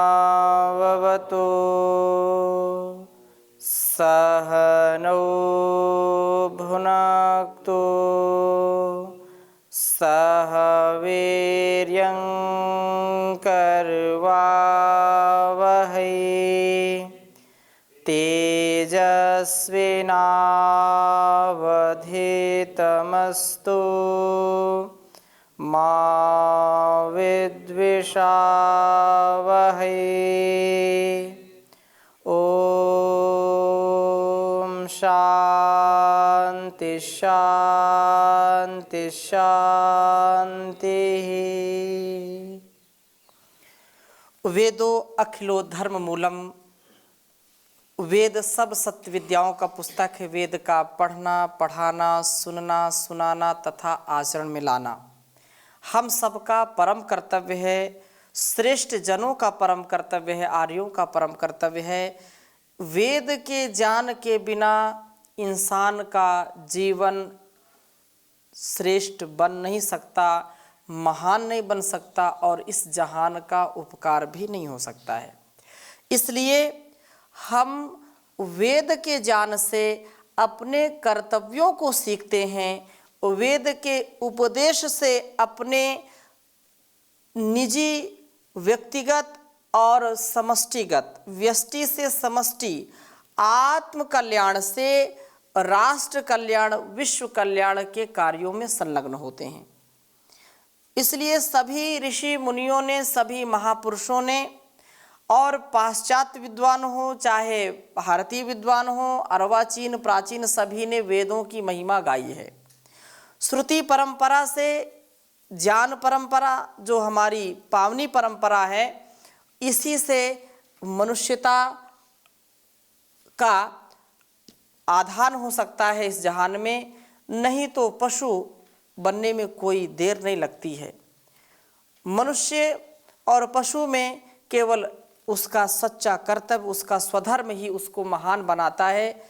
सहनाववतु सहनौ भुनक्तु सह वीर्यं करवावहै तेजस्विनावधीतमस्तु मा विद्विषावहै। ओम शांति शांति शांति। वेदो अखिलो धर्म मूलम। वेद सब सत्य विद्याओं का पुस्तक है। वेद का पढ़ना, पढ़ाना, सुनना, सुनाना तथा आचरण में लाना हम सबका परम कर्तव्य है। श्रेष्ठ जनों का परम कर्तव्य है, आर्यों का परम कर्तव्य है। वेद के ज्ञान के बिना इंसान का जीवन श्रेष्ठ बन नहीं सकता, महान नहीं बन सकता और इस जहान का उपकार भी नहीं हो सकता है। इसलिए हम वेद के ज्ञान से अपने कर्तव्यों को सीखते हैं। वेद के उपदेश से अपने निजी, व्यक्तिगत और समष्टिगत, व्यष्टि से समष्टि, आत्म कल्याण से राष्ट्र कल्याण, विश्व कल्याण के कार्यों में संलग्न होते हैं। इसलिए सभी ऋषि मुनियों ने, सभी महापुरुषों ने और पाश्चात्य विद्वान हो चाहे भारतीय विद्वान हो, अर्वाचीन प्राचीन, सभी ने वेदों की महिमा गाई है। श्रुति परंपरा से ज्ञान परंपरा, जो हमारी पावनी परंपरा है, इसी से मनुष्यता का आधान हो सकता है इस जहान में, नहीं तो पशु बनने में कोई देर नहीं लगती है। मनुष्य और पशु में केवल उसका सच्चा कर्तव्य, उसका स्वधर्म ही उसको महान बनाता है,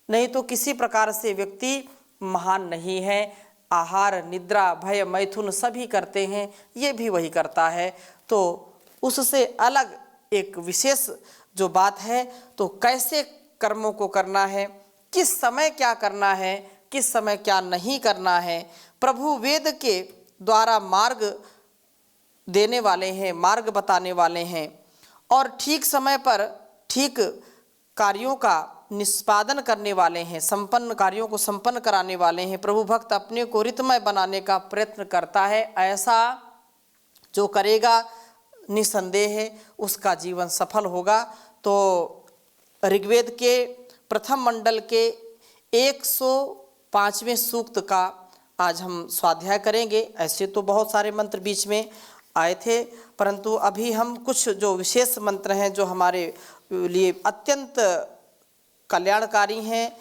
नहीं तो किसी प्रकार से व्यक्ति महान नहीं है। आहार, निद्रा, भय, मैथुन सभी करते हैं, ये भी वही करता है। तो उससे अलग एक विशेष जो बात है, तो कैसे कर्मों को करना है, किस समय क्या करना है, किस समय क्या नहीं करना है, प्रभु वेद के द्वारा मार्ग देने वाले हैं, मार्ग बताने वाले हैं और ठीक समय पर ठीक कार्यों का निष्पादन करने वाले हैं, संपन्न कार्यों को संपन्न कराने वाले हैं। प्रभु भक्त अपने को ऋतमय बनाने का प्रयत्न करता है। ऐसा जो करेगा निसंदेह है उसका जीवन सफल होगा। तो ऋग्वेद के प्रथम मंडल के 105वें सूक्त का आज हम स्वाध्याय करेंगे। ऐसे तो बहुत सारे मंत्र बीच में आए थे, परंतु अभी हम कुछ जो विशेष मंत्र हैं, जो हमारे लिए अत्यंत कल्याणकारी हैं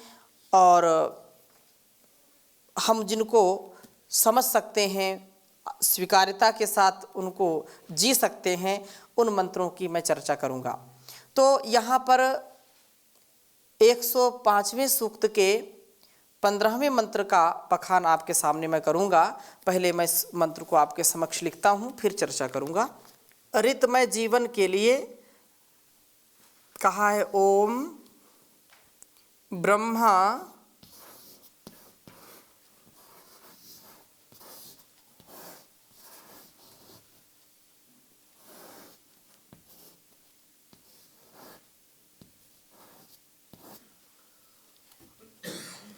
और हम जिनको समझ सकते हैं, स्वीकार्यता के साथ उनको जी सकते हैं, उन मंत्रों की मैं चर्चा करूंगा। तो यहाँ पर 105वें सूक्त के 15वें मंत्र का बखान आपके सामने मैं करूंगा। पहले मैं इस मंत्र को आपके समक्ष लिखता हूं, फिर चर्चा करूंगा। ऋतमय जीवन के लिए कहा है ओम ब्रह्मा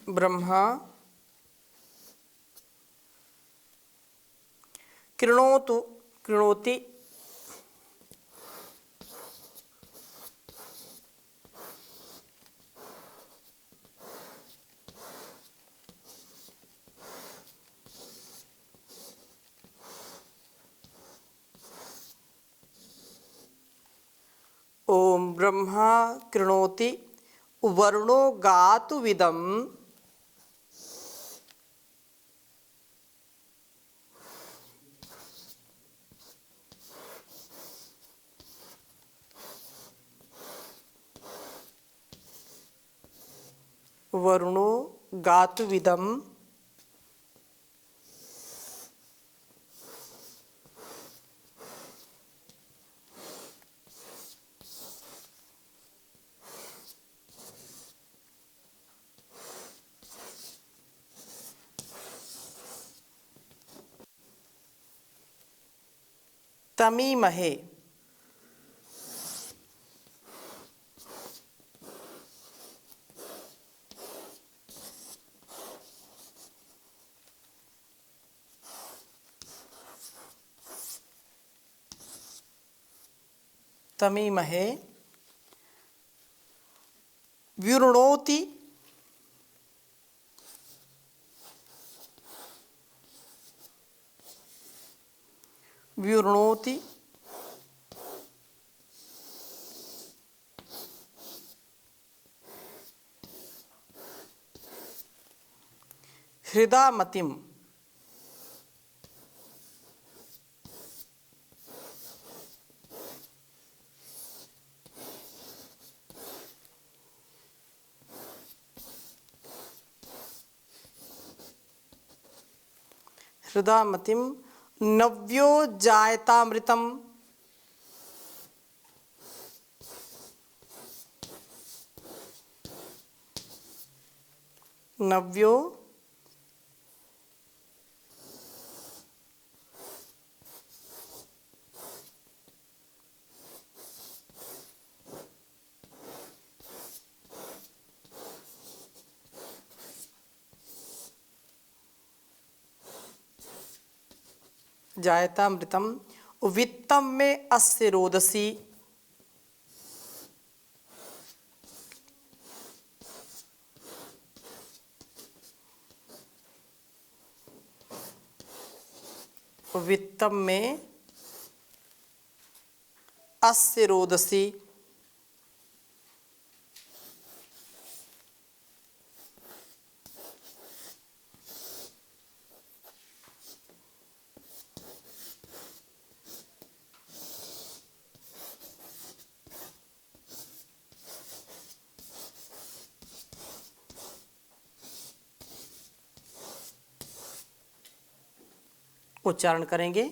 ब्रह्मा कृणोतु कृणोति ओम ब्रह्मा कृणोति वर्णो गातु विदम वरुणो गातुविदम तमीमहे, तमीमहे, विवृणोति, विवृणोति, हृदामतिम, हृदामतिम, नव्यो जायतामृतम, नव्यो जायतामृतम, वित्तम में अस्य रोदसी, वित्तम में अस्य रोदसी, उच्चारण करेंगे।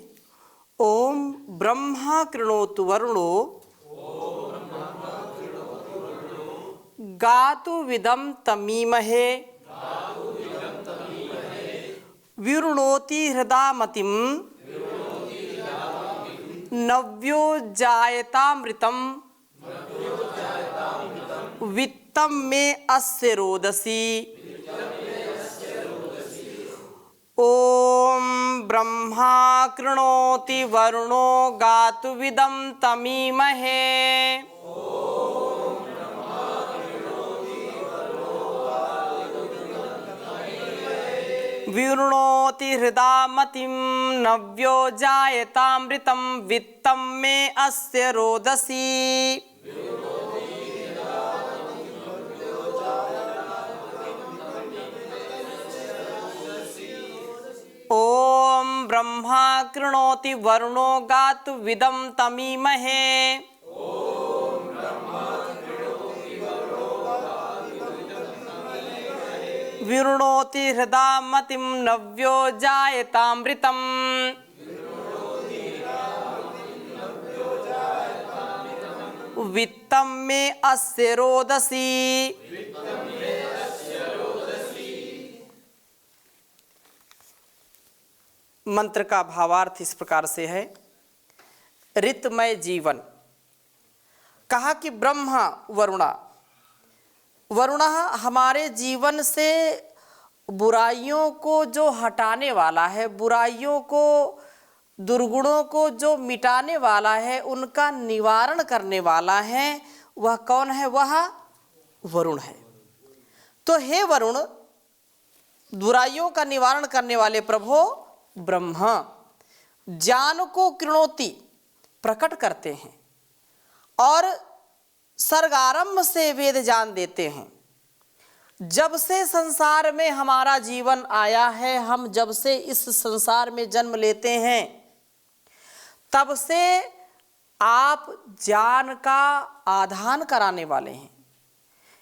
ओम ब्रह्मा कृणोतु वरुणो गातु विदम तमीमहे विवृणोति हृदामतिम नव्यो जायतामृतम वित्तम में अस्य रोदसी। ओम ब्रह्मा कृणोति वरुणो गातुविदं तमीमहे विवृणोति हृदामतिं नव्यो जायतामृतं वित्तं मे अस्य रोदसी। ओम ब्रह्मा कृणोति वरुणो गातुविदं तमीमहे विवृणोति हृदामतिं नव्यो जायतामृतम् वित्तं मे अस्य रोदसी। मंत्र का भावार्थ इस प्रकार से है। ऋतमय जीवन कहा कि ब्रह्मा वरुणा हमारे जीवन से बुराइयों को जो हटाने वाला है, बुराइयों को दुर्गुणों को जो मिटाने वाला है, उनका निवारण करने वाला है, वह कौन है? वह वरुण है। तो हे वरुण, बुराइयों का निवारण करने वाले प्रभु ब्रह्मा ज्ञान को कृणोति प्रकट करते हैं और सर्गारंभ से वेद जान देते हैं। जब से संसार में हमारा जीवन आया है, हम जब से इस संसार में जन्म लेते हैं, तब से आप ज्ञान का आधान कराने वाले हैं।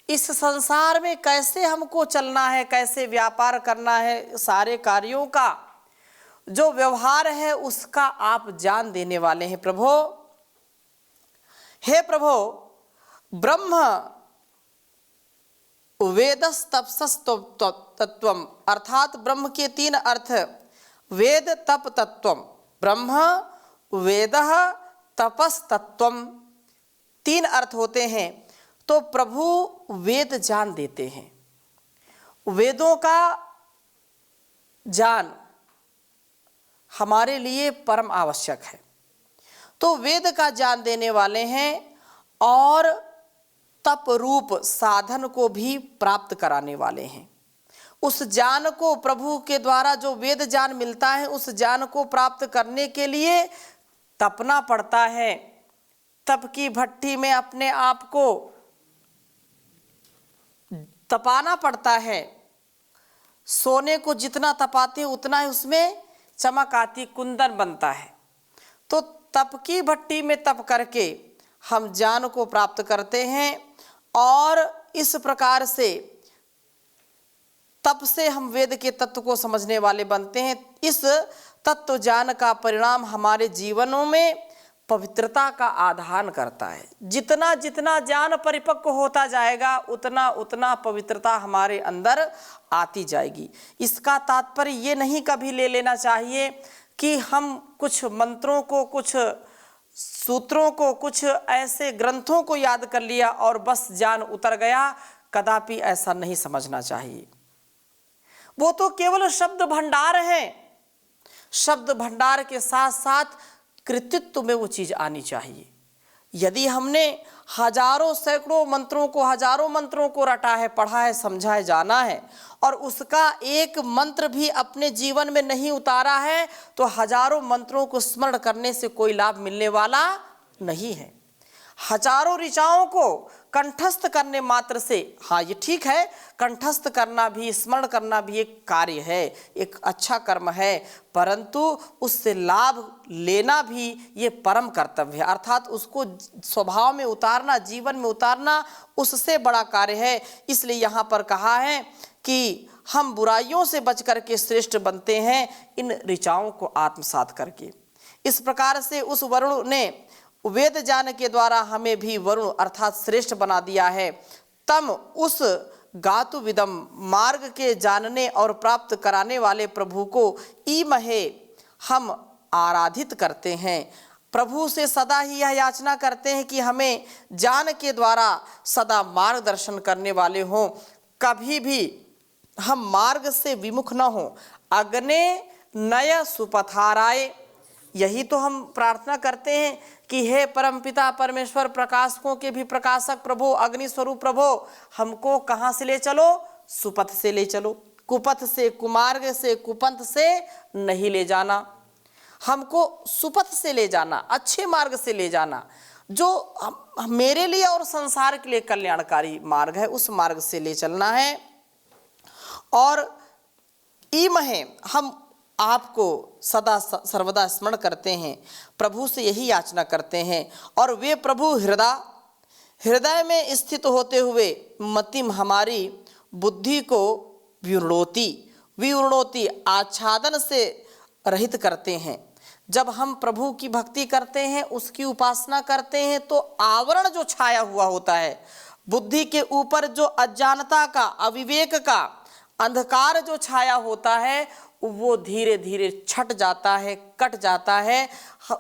इस संसार में कैसे हमको चलना है, कैसे व्यापार करना है, सारे कार्यों का जो व्यवहार है उसका आप जान देने वाले हैं प्रभु। हे प्रभु, ब्रह्म वेदस्तपसस तत्वम, अर्थात ब्रह्म के तीन अर्थ, वेद तप तत्वम। ब्रह्म वेदः तपस्तत्वम, 3 अर्थ होते हैं। तो प्रभु वेद जान देते हैं। वेदों का ज्ञान हमारे लिए परम आवश्यक है। तो वेद का ज्ञान देने वाले हैं और तप रूप साधन को भी प्राप्त कराने वाले हैं। उस ज्ञान को, प्रभु के द्वारा जो वेद ज्ञान मिलता है, उस ज्ञान को प्राप्त करने के लिए तपना पड़ता है। तप की भट्ठी में अपने आप को तपाना पड़ता है। सोने को जितना तपाते हैं उतना ही उसमें चमक आती, कुंदन बनता है। तो तप की भट्टी में तप करके हम ज्ञान को प्राप्त करते हैं और इस प्रकार से तप से हम वेद के तत्व को समझने वाले बनते हैं। इस तत्व ज्ञान का परिणाम हमारे जीवनों में पवित्रता का आधान करता है। जितना जितना ज्ञान परिपक्व होता जाएगा उतना उतना पवित्रता हमारे अंदर आती जाएगी। इसका तात्पर्य ये नहीं कभी ले लेना चाहिए कि हम कुछ मंत्रों को, कुछ सूत्रों को, कुछ ऐसे ग्रंथों को याद कर लिया और बस ज्ञान उतर गया। कदापि ऐसा नहीं समझना चाहिए। वो तो केवल शब्द भंडार है। शब्द भंडार के साथ साथ कृतित्व में वो चीज आनी चाहिए। यदि हमने हजारों सैकड़ों मंत्रों को, हजारों मंत्रों को रटा है, पढ़ा है, समझा है, जाना है और उसका एक मंत्र भी अपने जीवन में नहीं उतारा है, तो हजारों मंत्रों को स्मरण करने से कोई लाभ मिलने वाला नहीं है। हजारों ऋचाओं को कंठस्थ करने मात्र से, हाँ ये ठीक है, कंठस्थ करना भी, स्मरण करना भी एक कार्य है, एक अच्छा कर्म है, परंतु उससे लाभ लेना भी ये परम कर्तव्य है। अर्थात उसको स्वभाव में उतारना, जीवन में उतारना उससे बड़ा कार्य है। इसलिए यहाँ पर कहा है कि हम बुराइयों से बच करके श्रेष्ठ बनते हैं इन ऋचाओं को आत्मसात करके। इस प्रकार से उस वरुण ने वेद ज्ञान के द्वारा हमें भी वरुण अर्थात श्रेष्ठ बना दिया है। तम उस गातु विदम मार्ग के जानने और प्राप्त कराने वाले प्रभु को ईमहे हम आराधित करते हैं। प्रभु से सदा ही यह याचना करते हैं कि हमें ज्ञान के द्वारा सदा मार्गदर्शन करने वाले हों, कभी भी हम मार्ग से विमुख न हों। अग्ने नय सुपथाराय, यही तो हम प्रार्थना करते हैं कि हे परमपिता परमेश्वर, प्रकाशकों के भी प्रकाशक प्रभु, अग्नि स्वरूप प्रभु, हमको कहाँ से ले चलो? सुपथ से ले चलो। कुपथ से, कुमार्ग से, कुपंथ से नहीं ले जाना, हमको सुपथ से ले जाना, अच्छे मार्ग से ले जाना, जो मेरे लिए और संसार के लिए कल्याणकारी मार्ग है, उस मार्ग से ले चलना है। और ईमहे हम आपको सदा सर्वदा स्मरण करते हैं, प्रभु से यही याचना करते हैं। और वे प्रभु हृदय में स्थित होते हुए मतिम हमारी बुद्धि को विवृणोति आच्छादन से रहित करते हैं। जब हम प्रभु की भक्ति करते हैं, उसकी उपासना करते हैं, तो आवरण जो छाया हुआ होता है बुद्धि के ऊपर, जो अज्ञानता का, अविवेक का अंधकार जो छाया होता है, वो धीरे धीरे छट जाता है, कट जाता है,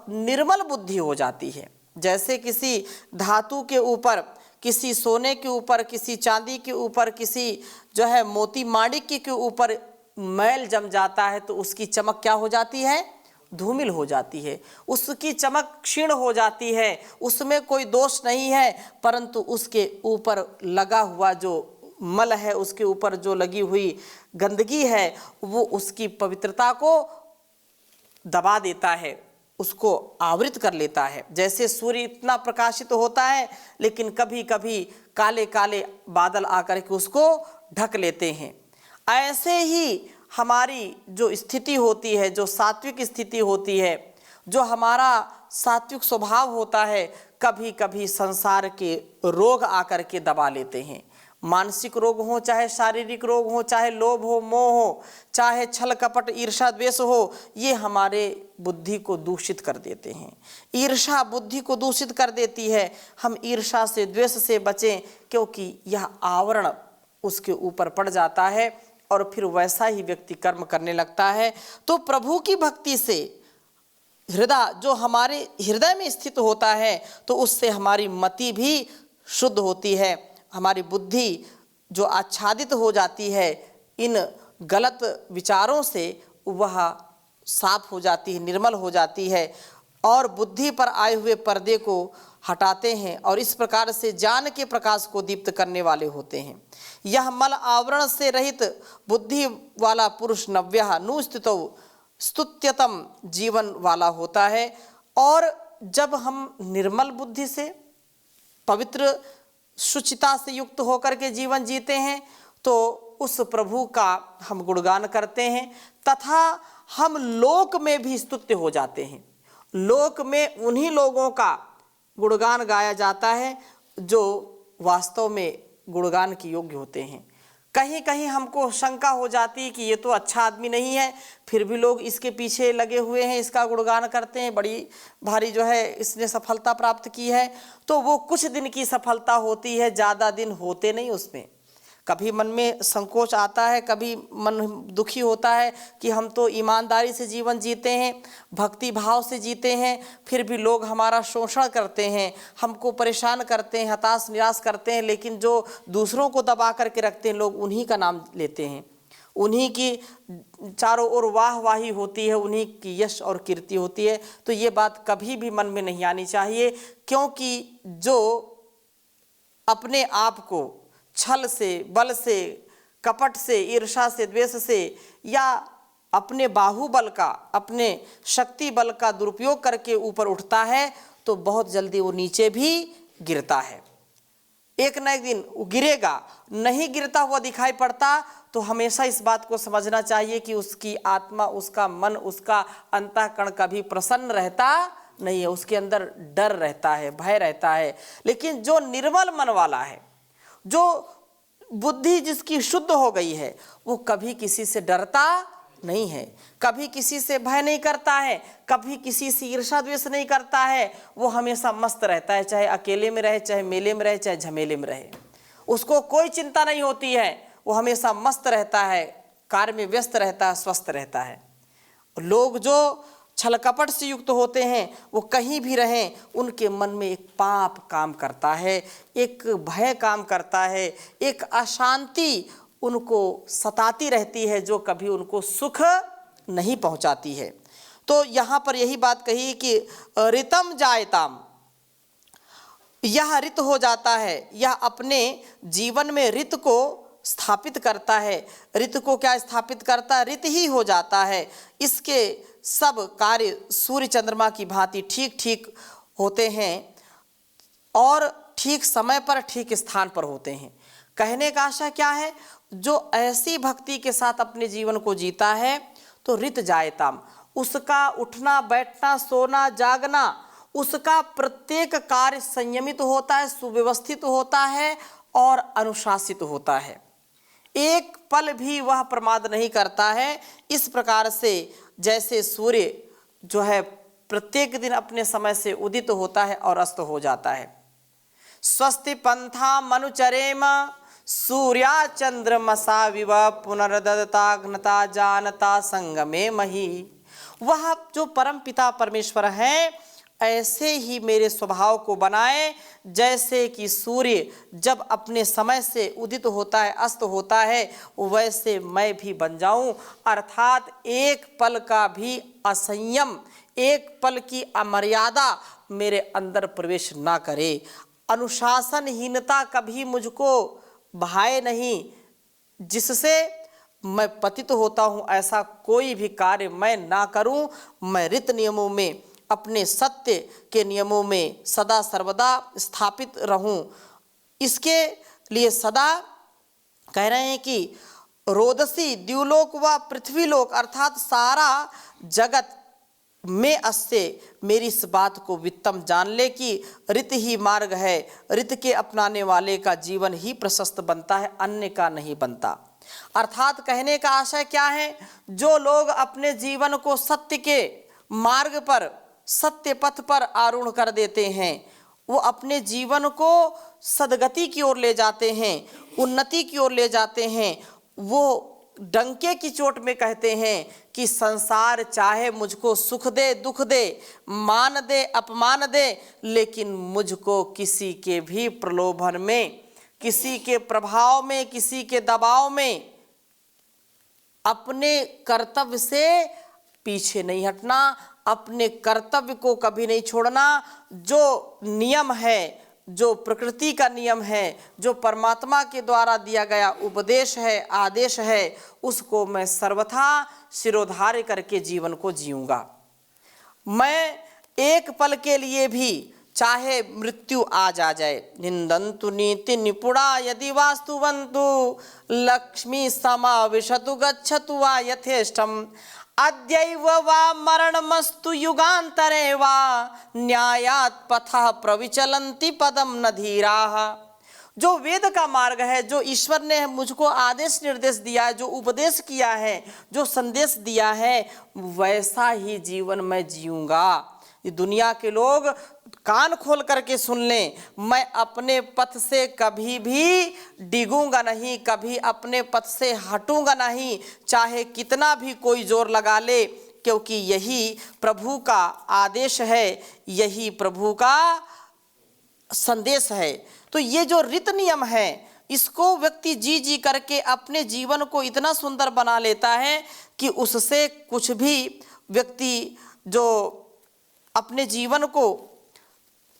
निर्मल बुद्धि हो जाती है। जैसे किसी धातु के ऊपर, किसी सोने के ऊपर, किसी चांदी के ऊपर, किसी जो है मोती माणिक्य के ऊपर मैल जम जाता है, तो उसकी चमक क्या हो जाती है? धूमिल हो जाती है, उसकी चमक क्षीण हो जाती है, उसमें कोई दोष नहीं है, परंतु उसके ऊपर लगा हुआ जो मल है, उसके ऊपर जो लगी हुई गंदगी है, वो उसकी पवित्रता को दबा देता है, उसको आवृत कर लेता है। जैसे सूर्य इतना प्रकाशित होता है, लेकिन कभी कभी काले काले बादल आकर के उसको ढक लेते हैं। ऐसे ही हमारी जो स्थिति होती है, जो सात्विक स्थिति होती है, जो हमारा सात्विक स्वभाव होता है, कभी कभी संसार के रोग आकर के दबा लेते हैं। मानसिक रोग हो, चाहे शारीरिक रोग हो, चाहे लोभ हो, मोह हो, चाहे छल कपट ईर्षा द्वेष हो, ये हमारे बुद्धि को दूषित कर देते हैं। ईर्षा बुद्धि को दूषित कर देती है। हम ईर्षा से, द्वेष से बचें, क्योंकि यह आवरण उसके ऊपर पड़ जाता है और फिर वैसा ही व्यक्ति कर्म करने लगता है। तो प्रभु की भक्ति से हृदय जो हमारे हृदय में स्थित होता है तो उससे हमारी मति भी शुद्ध होती है, हमारी बुद्धि जो आच्छादित हो जाती है इन गलत विचारों से, वह साफ हो जाती है, निर्मल हो जाती है और बुद्धि पर आए हुए पर्दे को हटाते हैं और इस प्रकार से ज्ञान के प्रकाश को दीप्त करने वाले होते हैं। यह मल आवरण से रहित बुद्धि वाला पुरुष नव्यः नुस्थितौ स्तुत्यतम जीवन वाला होता है। और जब हम निर्मल बुद्धि से, पवित्र शुचिता से युक्त होकर के जीवन जीते हैं तो उस प्रभु का हम गुणगान करते हैं तथा हम लोक में भी स्तुत्य हो जाते हैं। लोक में उन्हीं लोगों का गुणगान गाया जाता है जो वास्तव में गुणगान के योग्य होते हैं। कहीं कहीं हमको शंका हो जाती है कि ये तो अच्छा आदमी नहीं है, फिर भी लोग इसके पीछे लगे हुए हैं, इसका गुणगान करते हैं, बड़ी भारी जो है इसने सफलता प्राप्त की है। तो वो कुछ दिन की सफलता होती है, ज़्यादा दिन होते नहीं उसमें। कभी मन में संकोच आता है, कभी मन दुखी होता है कि हम तो ईमानदारी से जीवन जीते हैं, भक्ति भाव से जीते हैं, फिर भी लोग हमारा शोषण करते हैं, हमको परेशान करते हैं, हताश निराश करते हैं, लेकिन जो दूसरों को दबा करके रखते हैं लोग उन्हीं का नाम लेते हैं, उन्हीं की चारों ओर वाहवाही होती है, उन्हीं की यश और कीर्ति होती है। तो ये बात कभी भी मन में नहीं आनी चाहिए, क्योंकि जो अपने आप को छल से, बल से, कपट से, ईर्ष्या से, द्वेष से या अपने बाहुबल का, अपने शक्ति बल का दुरुपयोग करके ऊपर उठता है तो बहुत जल्दी वो नीचे भी गिरता है। एक न एक दिन वो गिरेगा। नहीं गिरता हुआ दिखाई पड़ता तो हमेशा इस बात को समझना चाहिए कि उसकी आत्मा, उसका मन, उसका अंतःकरण कभी प्रसन्न रहता नहीं है, उसके अंदर डर रहता है, भय रहता है। लेकिन जो निर्मल मन वाला है, जो बुद्धि जिसकी शुद्ध हो गई है, वो कभी किसी से डरता नहीं है, कभी किसी से भय नहीं करता है, कभी किसी से ईर्ष्या द्वेष नहीं करता है। वो हमेशा मस्त रहता है, चाहे अकेले में रहे, चाहे मेले में रहे, चाहे झमेले में रहे, उसको कोई चिंता नहीं होती है। वो हमेशा मस्त रहता है, कार्य में व्यस्त रहता है, स्वस्थ रहता है। लोग जो छल कपट से युक्त होते हैं वो कहीं भी रहें, उनके मन में एक पाप काम करता है, एक भय काम करता है, एक अशांति उनको सताती रहती है जो कभी उनको सुख नहीं पहुंचाती है। तो यहाँ पर यही बात कही कि ऋतम जायताम, यह ऋत हो जाता है, यह अपने जीवन में ऋत को स्थापित करता है। ऋत को क्या स्थापित करता है? ऋत ही हो जाता है। इसके सब कार्य सूर्य चंद्रमा की भांति ठीक ठीक होते हैं और ठीक समय पर ठीक स्थान पर होते हैं। कहने का आशा क्या है? जो ऐसी भक्ति के साथ अपने जीवन को जीता है तो ऋत जायताम, उसका उठना बैठना सोना जागना, उसका प्रत्येक कार्य संयमित होता है, सुव्यवस्थित होता है और अनुशासित होता है। एक पल भी वह प्रमाद नहीं करता है। इस प्रकार से जैसे सूर्य जो है प्रत्येक दिन अपने समय से उदित होता है और अस्त हो जाता है। स्वस्ति पंथा मनुचरेम सूर्या चंद्रमसा विव पुनर्दत्ताग्नता जानता संगमे मही। वह जो परम पिता परमेश्वर हैं ऐसे ही मेरे स्वभाव को बनाए, जैसे कि सूर्य जब अपने समय से उदित होता है अस्त होता है, वैसे मैं भी बन जाऊं। अर्थात एक पल का भी असंयम, एक पल की अमर्यादा मेरे अंदर प्रवेश ना करे। अनुशासनहीनता कभी मुझको भाए नहीं, जिससे मैं पतित होता हूं, ऐसा कोई भी कार्य मैं ना करूं। मैं ऋत नियमों में, अपने सत्य के नियमों में सदा सर्वदा स्थापित रहूं। इसके लिए सदा कह रहे हैं कि रोदसी द्युलोक व पृथ्वीलोक, अर्थात सारा जगत में अस्से मेरी इस बात को वित्तम जान ले कि ऋत ही मार्ग है। ऋत के अपनाने वाले का जीवन ही प्रशस्त बनता है, अन्य का नहीं बनता। अर्थात कहने का आशय क्या है? जो लोग अपने जीवन को सत्य के मार्ग पर, सत्य पथ पर आरूढ़ कर देते हैं, वो अपने जीवन को सदगति की ओर ले जाते हैं, उन्नति की ओर ले जाते हैं। वो डंके की चोट में कहते हैं कि संसार चाहे मुझको सुख दे दुख दे, मान दे अपमान दे, लेकिन मुझको किसी के भी प्रलोभन में, किसी के प्रभाव में, किसी के दबाव में अपने कर्तव्य से पीछे नहीं हटना, अपने कर्तव्य को कभी नहीं छोड़ना। जो नियम है, जो प्रकृति का नियम है, जो परमात्मा के द्वारा दिया गया उपदेश है, आदेश है, उसको मैं सर्वथा शिरोधार्य करके जीवन को जीऊंगा। मैं एक पल के लिए भी चाहे मृत्यु आज आ जाए, निंदन्तु नीति निपुणा यदि वास्तुवन्तु, लक्ष्मी समाविशतु गच्छतु वा यथेष्टम, अद्यैव वा मरणमस्तु युगान्तरे वा, न्यायात् पथः प्रविचलन्ति पदम न धीराः। जो वेद का मार्ग है, जो ईश्वर ने मुझको आदेश निर्देश दिया है, जो उपदेश किया है, जो संदेश दिया है, वैसा ही जीवन मैं जीऊंगा। ये दुनिया के लोग कान खोल करके सुन लें, मैं अपने पथ से कभी भी डिगूंगा नहीं, कभी अपने पथ से हटूंगा नहीं, चाहे कितना भी कोई जोर लगा ले, क्योंकि यही प्रभु का आदेश है, यही प्रभु का संदेश है। तो ये जो रीत नियम है, इसको व्यक्ति जी जी करके अपने जीवन को इतना सुंदर बना लेता है कि उससे कुछ भी व्यक्ति जो अपने जीवन को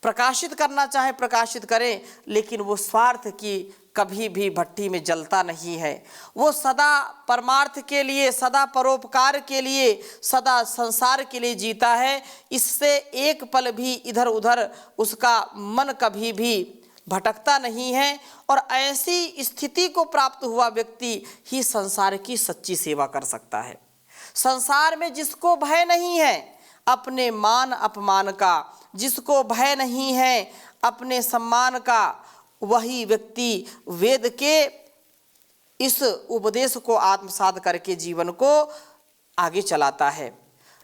प्रकाशित करना चाहे प्रकाशित करे, लेकिन वो स्वार्थ की कभी भी भट्टी में जलता नहीं है। वो सदा परमार्थ के लिए, सदा परोपकार के लिए, सदा संसार के लिए जीता है। इससे एक पल भी इधर उधर उसका मन कभी भी भटकता नहीं है। और ऐसी स्थिति को प्राप्त हुआ व्यक्ति ही संसार की सच्ची सेवा कर सकता है। संसार में जिसको भय नहीं है अपने मान अपमान का, जिसको भय नहीं है अपने सम्मान का, वही व्यक्ति वेद के इस उपदेश को आत्मसात करके जीवन को आगे चलाता है।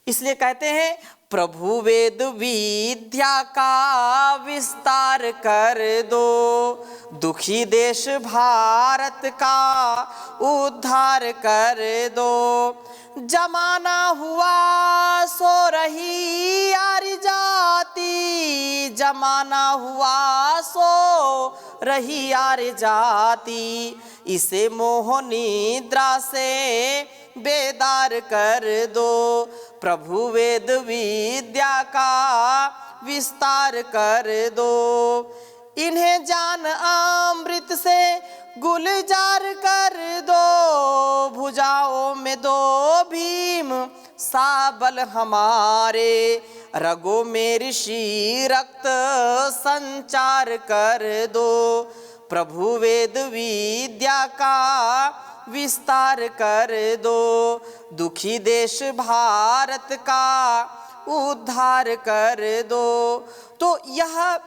इसलिए कहते हैं, प्रभु वेद विद्या का विस्तार कर दो, दुखी देश भारत का उद्धार कर दो। जमाना हुआ सो रही यारी जाति, जमाना हुआ सो रही यारी जाति, इसे मोह निद्रा से बेदार कर दो। प्रभु वेद विद्या का विस्तार कर दो, इन्हें जान अमृत से गुलजार कर दो। भुजाओं में दो भीम साबल हमारे, रगों में ऋषि रक्त संचार कर दो। प्रभु वेद विद्या का विस्तार कर दो, दुखी देश भारत का उद्धार कर दो। तो यह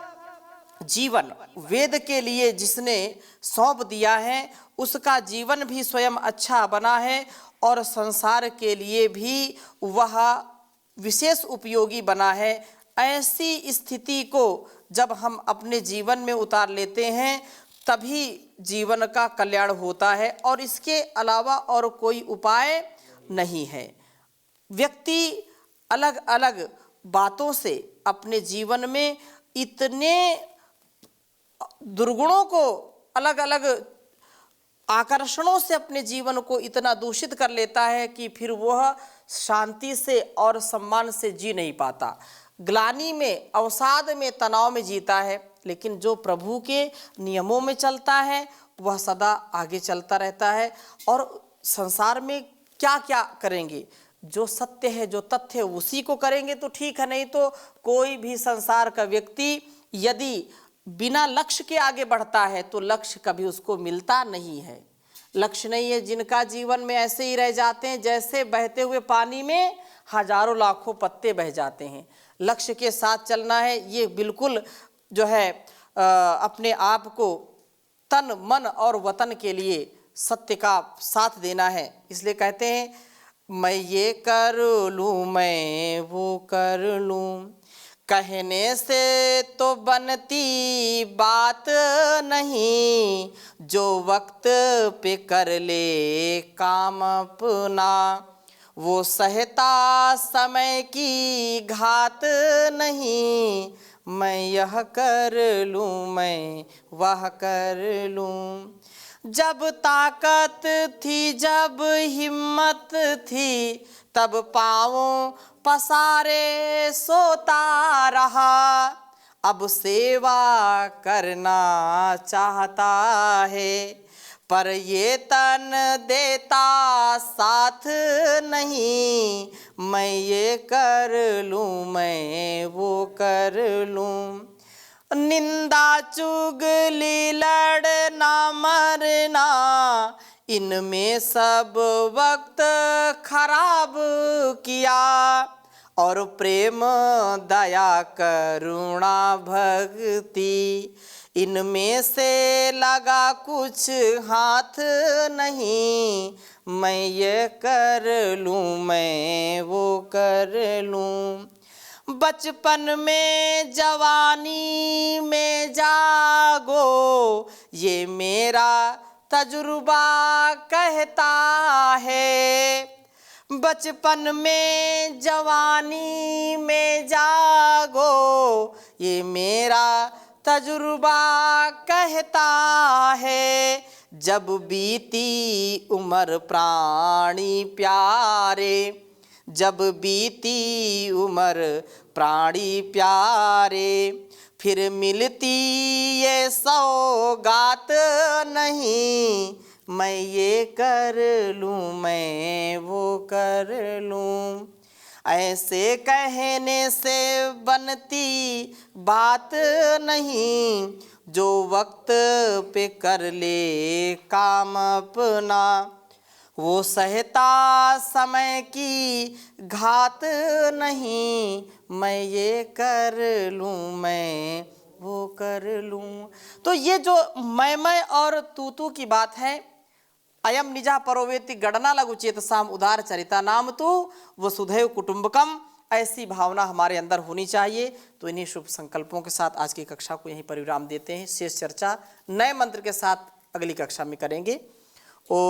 जीवन वेद के लिए जिसने सौंप दिया है, उसका जीवन भी स्वयं अच्छा बना है और संसार के लिए भी वह विशेष उपयोगी बना है। ऐसी स्थिति को जब हम अपने जीवन में उतार लेते हैं, तभी जीवन का कल्याण होता है और इसके अलावा और कोई उपाय नहीं है। व्यक्ति अलग अलग बातों से अपने जीवन में इतने दुर्गुणों को, अलग अलग आकर्षणों से अपने जीवन को इतना दूषित कर लेता है कि फिर वह शांति से और सम्मान से जी नहीं पाता। ग्लानि में, अवसाद में, तनाव में जीता है। लेकिन जो प्रभु के नियमों में चलता है वह सदा आगे चलता रहता है। और संसार में क्या क्या करेंगे, जो सत्य है, जो तथ्य है, उसी को करेंगे तो ठीक है, नहीं तो कोई भी संसार का व्यक्ति यदि बिना लक्ष्य के आगे बढ़ता है तो लक्ष्य कभी उसको मिलता नहीं है। लक्ष्य नहीं है जिनका, जीवन में ऐसे ही रह जाते हैं जैसे बहते हुए पानी में हजारों लाखों पत्ते बह जाते हैं। लक्ष्य के साथ चलना है, ये बिल्कुल जो है अपने आप को तन मन और वतन के लिए सत्य का साथ देना है। इसलिए कहते हैं, मैं ये कर लूँ, मैं वो कर लूँ, कहने से तो बनती बात नहीं, जो वक्त पे कर ले काम अपना, वो सहता समय की घात नहीं। मैं यह कर लूँ, मैं वह कर लूँ। जब ताकत थी, जब हिम्मत थी, तब पाँव पसारे सोता रहा। अब सेवा करना चाहता है, पर ये तन देता साथ नहीं। मैं ये कर लूँ, मैं वो कर लूँ। निंदा चुगली लड़ना मरना, इनमें सब वक्त खराब किया। और प्रेम दया करुणा भक्ति, इनमें से लगा कुछ हाथ नहीं। मैं ये कर लूँ, मैं वो कर लूँ। बचपन में जवानी में जागो, ये मेरा तजुर्बा कहता है। बचपन में जवानी में जागो, ये मेरा तजुर्बा कहता है। जब बीती उम्र प्राणी प्यारे, जब बीती उम्र प्राणी प्यारे, फिर मिलती ये सौगात नहीं। मैं ये कर लूँ, मैं वो कर लूँ। ऐसे कहने से बनती बात नहीं, जो वक्त पे कर ले काम अपना, वो सहता समय की घात नहीं। मैं ये कर लूँ, मैं वो कर लूँ। तो ये जो मैं और तू की बात है, अयम निजा परोवेति गणना लघु चेतसाम उदार चरिता नाम तु वसुधैव कुटुंबकम, ऐसी भावना हमारे अंदर होनी चाहिए। तो इन्हीं शुभ संकल्पों के साथ आज की कक्षा को यहीं पर विराम देते हैं। शेष चर्चा नए मंत्र के साथ अगली कक्षा में करेंगे। ओम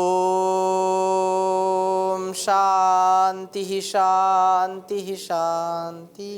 शांति शांति शांति।